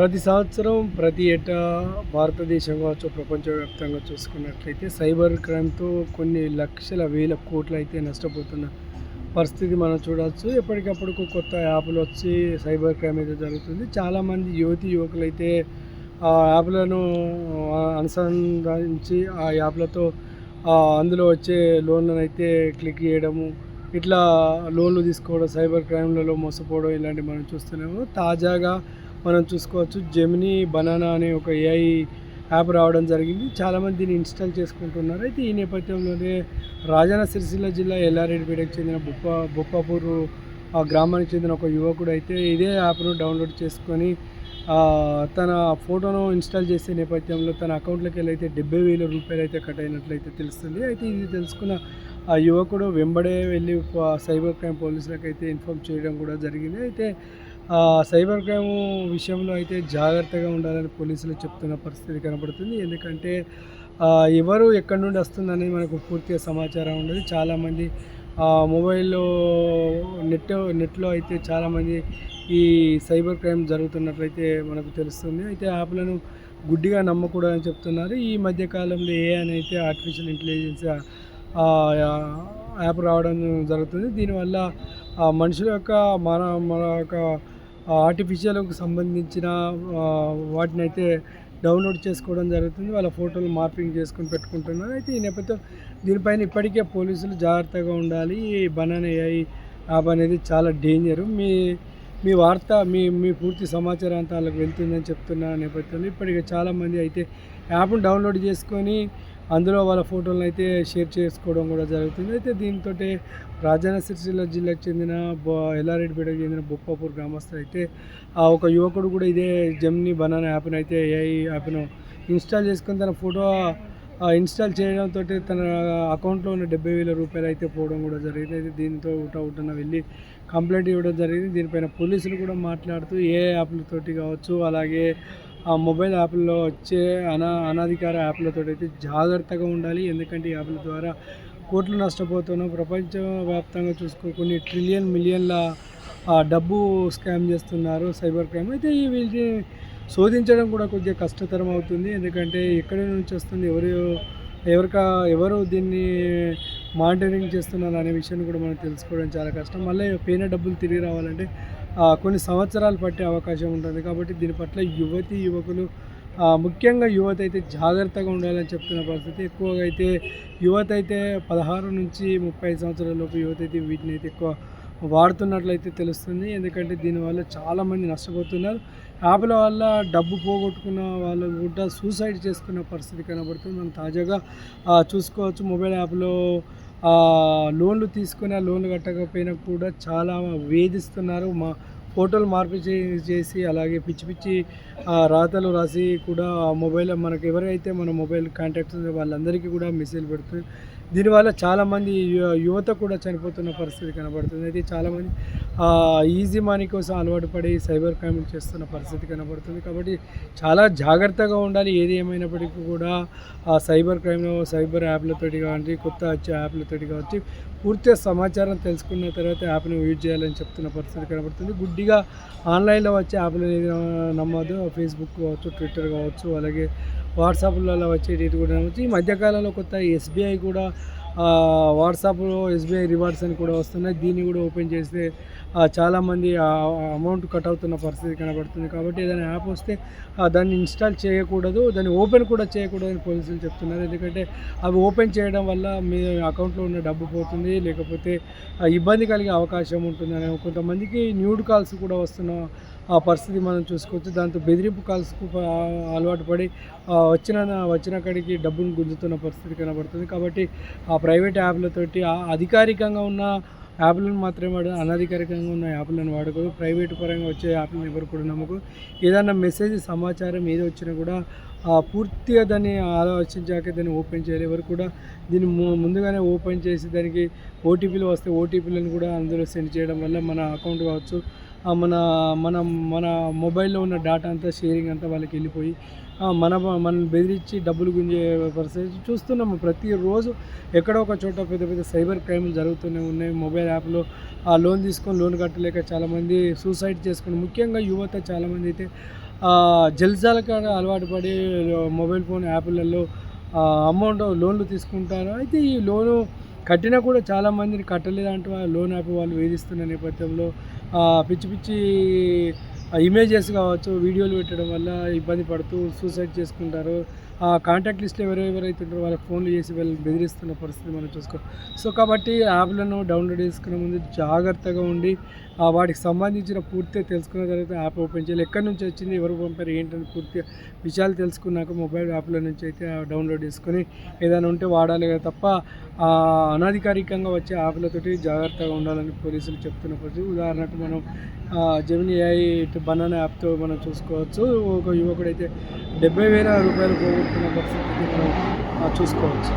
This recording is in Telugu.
ప్రతి సంవత్సరం ప్రతి ఏటా భారతదేశం కావచ్చు, ప్రపంచవ్యాప్తంగా చూసుకున్నట్లయితే సైబర్ క్రైమ్‌తో కొన్ని లక్షల, వేల కోట్లయితే నష్టపోతున్న పరిస్థితి మనం చూడవచ్చు. ఎప్పటికప్పుడు కొత్త యాపులొచ్చి సైబర్ క్రైమ్ అయితే జరుగుతుంది. చాలామంది యువకులైతే ఆ యాప్‌లను అనుసంధానించి ఆ యాప్‌లతో అందులో వచ్చే లోన్‌లనైతే క్లిక్ చేయడము, ఇట్లా లోన్‌లు తీసుకోవడం, సైబర్ క్రైమ్‌లలో మోసపోవడం ఇలాంటివి మనం చూస్తున్నాము. తాజాగా మనం చూసుకోవచ్చు జెమినీ బనానా అనే ఒక ఏఐ యాప్ రావడం జరిగింది. చాలామంది దీన్ని ఇన్‌స్టాల్ చేసుకుంటున్నారు. అయితే ఈ నేపథ్యంలోనే రాజన్న సిరిసిల్ల జిల్లా ఎల్లారెడ్డిపేటకు చెందిన బొప్పాపూరు ఆ గ్రామానికి చెందిన ఒక యువకుడు అయితే ఇదే యాప్‌ను డౌన్లోడ్ చేసుకొని తన ఫోటోను ఇన్‌స్టాల్ చేసే నేపథ్యంలో తన అకౌంట్‌లోకెళ్ళి అయితే రూ. 70,000 అయితే కట్ అయినట్లయితే తెలుస్తుంది. అయితే ఇది తెలుసుకున్న ఆ యువకుడు వెంబడే వెళ్ళి సైబర్ క్రైమ్ పోలీసులకైతే ఇన్ఫార్మ్ చేయడం కూడా జరిగింది. అయితే సైబర్ క్రైమ్ విషయంలో అయితే జాగ్రత్తగా ఉండాలని పోలీసులు చెప్తున్న పరిస్థితి కనబడుతుంది. ఎందుకంటే ఎవరు ఎక్కడి నుండి వస్తుందనేది మనకు పూర్తిగా సమాచారం ఉండదు. చాలామంది మొబైల్‌లో నెట్‌లో అయితే చాలామంది ఈ సైబర్ క్రైమ్ జరుగుతున్నట్లయితే మనకు తెలుస్తుంది. అయితే యాప్‌లను గుడ్డిగా నమ్మకూడదని చెప్తున్నారు. ఈ మధ్య కాలంలో ఏఐ అని అయితే ఆర్టిఫిషియల్ ఇంటెలిజెన్స్ యాప్ రావడం జరుగుతుంది. దీనివల్ల మనుషుల యొక్క మన యొక్క ఆర్టిఫిషియల్‌కు సంబంధించిన వాటినైతే డౌన్లోడ్ చేసుకోవడం జరుగుతుంది. వాళ్ళ ఫోటోలు మార్ఫింగ్ చేసుకొని పెట్టుకుంటున్నారు. అయితే ఈ నేపథ్యం దీనిపైన ఇప్పటికే పోలీసులు జాగ్రత్తగా ఉండాలి. ఈ బనానా ఏఐ యాప్ అనేది చాలా డేంజరు. మీ వార్త మీ పూర్తి సమాచారం అంతా వాళ్ళకి వెళ్తుందని చెప్తున్న నేపథ్యంలో ఇప్పటికే చాలామంది అయితే యాప్‌ను డౌన్లోడ్ చేసుకొని అందులో వాళ్ళ ఫోటోలను అయితే షేర్ చేసుకోవడం కూడా జరుగుతుంది. అయితే దీనితోటి రాజన్న సిరిసిల్ల జిల్లాకు చెందిన ఎల్లారెడ్డిపేటకు చెందిన బొప్పాపూర్ గ్రామస్తులు అయితే ఒక యువకుడు కూడా ఇదే జెమినీ బనానా యాప్‌ను అయితే ఏఐ యాప్‌ను ఇన్‌స్టాల్ చేసుకొని తన ఫోటో ఇన్‌స్టాల్ చేయడంతో తన అకౌంట్‌లో ఉన్న రూ. 70,000 అయితే పోవడం కూడా జరిగింది. అయితే దీంతో హుటాహుటిన వెళ్ళి కంప్లైంట్ ఇవ్వడం జరిగింది. దీనిపైన పోలీసులు కూడా మాట్లాడుతూ ఏ యాప్‌లతోటి కావచ్చు, అలాగే మొబైల్ యాప్‌ల్లో వచ్చే అనాధికార యాప్‌లతో అయితే జాగ్రత్తగా ఉండాలి. ఎందుకంటే ఈ యాప్‌ల ద్వారా కోట్లు నష్టపోతున్నాం. ప్రపంచవ్యాప్తంగా కొన్ని ట్రిలియన్ మిలియన్ల డబ్బు స్కామ్ చేస్తున్నారు సైబర్ క్రైమ్. అయితే వీటిని శోధించడం కూడా కొద్దిగా కష్టతరం అవుతుంది. ఎందుకంటే ఎక్కడి నుంచి వస్తుంది, ఎవరు దీన్ని మానిటరింగ్ చేస్తున్నారు అనే విషయాన్ని కూడా మనం తెలుసుకోవడం చాలా కష్టం. మళ్ళీ పోయిన డబ్బులు తిరిగి రావాలంటే కొన్ని సంవత్సరాలు పట్టే అవకాశం ఉంటుంది. కాబట్టి దీని పట్ల యువకులు ముఖ్యంగా యువత అయితే జాగ్రత్తగా ఉండాలని చెప్తున్న పరిస్థితి. ఎక్కువగా అయితే యువత అయితే 16 నుంచి 35 సంవత్సరాల లోపు యువత అయితే వీటిని అయితే ఎక్కువ వాడుతున్నట్లయితే తెలుస్తుంది. ఎందుకంటే దీనివల్ల చాలామంది నష్టపోతున్నారు. యాప్ల వల్ల డబ్బు పోగొట్టుకున్న వాళ్ళు కూడా సూసైడ్ చేసుకున్న పరిస్థితి కనబడుతుంది. మనం తాజాగా చూసుకోవచ్చు. మొబైల్ యాప్‌లో లోన్లు తీసుకొని ఆ లోన్లు కట్టకపోయినా కూడా చాలా వేధిస్తున్నారు. ఫోటోలు మార్పు చేసి అలాగే పిచ్చి రాతలు రాసి కూడా మొబైల్ మనకు ఎవరైతే మన మొబైల్ కాంటాక్ట్స్ ఉందో వాళ్ళందరికీ కూడా మెసేజ్ పెడుతుంది. దీనివల్ల చాలామంది యువత కూడా చనిపోతున్న పరిస్థితి కనబడుతుంది. అయితే చాలామంది ఈజీ మనీ కోసం అలవాటు పడి సైబర్ క్రైమ్ చేస్తున్న పరిస్థితి కనబడుతుంది. కాబట్టి చాలా జాగ్రత్తగా ఉండాలి. ఏది ఏమైనప్పటికీ కూడా సైబర్ క్రైమ్‌లో సైబర్ యాప్‌లతోటి కావచ్చు, కొత్త వచ్చే యాప్‌లతోటి కావచ్చు, పూర్తిగా సమాచారం తెలుసుకున్న తర్వాత యాప్‌ని యూజ్ చేయాలని చెప్తున్న పరిస్థితి కనబడుతుంది. గుడ్డిగా ఆన్‌లైన్‌లో వచ్చే యాప్‌లని నమ్మొద్దు. ఫేస్‌బుక్ కావచ్చు, ట్విట్టర్ కావచ్చు, అలాగే వాట్సాప్‌లలో వచ్చేటివి కూడా నమ్మొచ్చు. ఈ మధ్యకాలంలో కొత్త ఎస్బీఐ కూడా వాట్సాప్‌లో ఎస్బీఐ రివార్డ్స్ అని కూడా వస్తున్నాయి. దీన్ని కూడా ఓపెన్ చేస్తే చాలామంది అమౌంట్ కట్ అవుతున్న పరిస్థితి కనబడుతుంది. కాబట్టి ఏదైనా యాప్ వస్తే దాన్ని ఇన్‌స్టాల్ చేయకూడదు, దాన్ని ఓపెన్ కూడా చేయకూడదని పోలీసులు చెప్తున్నారు. ఎందుకంటే అవి ఓపెన్ చేయడం వల్ల మీ అకౌంట్‌లో ఉన్న డబ్బు పోతుంది, లేకపోతే ఇబ్బంది కలిగే అవకాశం ఉంటుందని. కొంతమందికి న్యూడ్ కాల్స్ కూడా వస్తున్న పరిస్థితి మనం చూసుకోవచ్చు. దాంతో బెదిరింపు కాల్స్‌కు అలవాటు పడి వచ్చిన కాడికి డబ్బును గుంజుతున్న పరిస్థితి కనబడుతుంది. కాబట్టి ప్రైవేట్ యాప్‌లతోటి అధికారికంగా ఉన్న యాప్‌లను మాత్రమే అనధికారికంగా ఉన్న యాప్‌లను వాడకూడదు. ప్రైవేట్ పరంగా వచ్చే యాప్‌లను ఎవరు కూడా నమ్మకూడదు. ఏదైనా మెసేజ్ సమాచారం ఏది వచ్చినా కూడా పూర్తిగా దాన్ని ఆలోచించాక దాన్ని ఓపెన్ చేయాలి. ఎవరు కూడా దీన్ని ముందుగానే ఓపెన్ చేసి దానికి ఓటీపీలు వస్తే ఓటీపీలను కూడా అందులో సెండ్ చేయడం వల్ల మన అకౌంట్ కావచ్చు, మన మన మన మొబైల్లో ఉన్న డేటా అంతా షేరింగ్ అంతా వాళ్ళకి వెళ్ళిపోయి మనల్ని బెదిరించి డబ్బులు గుంజే పరిస్థితి చూస్తున్నాము. ప్రతిరోజు ఎక్కడో ఒక చోట పెద్ద సైబర్ క్రైమ్లు జరుగుతూనే ఉన్నాయి. మొబైల్ యాప్లో లోన్ తీసుకొని లోన్ కట్టలేక చాలామంది సూసైడ్ చేసుకుని, ముఖ్యంగా యువత చాలామంది అయితే జల్సాలకు అలవాటు పడి మొబైల్ ఫోన్ యాపులలో అమౌంట్ లోన్లు తీసుకుంటారు. అయితే ఈ లోను కట్టినా కూడా చాలామందిని కట్టలేదంటూ ఆ లోన్ యాప్ వాళ్ళు వేధిస్తున్న నేపథ్యంలో పిచ్చి పిచ్చి ఇమేజెస్ కావచ్చు, వీడియోలు పెట్టడం వల్ల ఇబ్బంది పడుతూ సూసైడ్ చేసుకుంటారు. ఆ కాంటాక్ట్ లిస్ట్‌లో ఎవరెవరైతే ఉంటారో వాళ్ళకి ఫోన్‌లు చేసి వీళ్ళని బెదిరిస్తున్న పరిస్థితి మనం సో, కాబట్టి యాప్‌లను డౌన్‌లోడ్ చేసుకునే ముందు జాగ్రత్తగా ఉండి వాటికి సంబంధించిన పూర్తిగా తెలుసుకున్న తర్వాత యాప్ ఓపెన్ చేయాలి. ఎక్కడి నుంచి వచ్చింది, ఎవరు పంపారు, ఏంటని పూర్తిగా విషయాలు తెలుసుకున్నాక మొబైల్ యాప్‌ల నుంచి అయితే డౌన్‌లోడ్ చేసుకొని ఏదైనా ఉంటే వాడాలి తప్ప అనధికారికంగా వచ్చే యాప్‌లతోటి జాగ్రత్తగా ఉండాలని పోలీసులు చెప్తున్న పరిస్థితి. ఉదాహరణకు మనం జెమినీ ఏఐ బనానా యాప్‌తో మనం చూసుకోవచ్చు. ఒక యువకుడైతే రూ. 70,000 పోగొట్టుకున్న పరిస్థితిని మనం చూసుకోవచ్చు.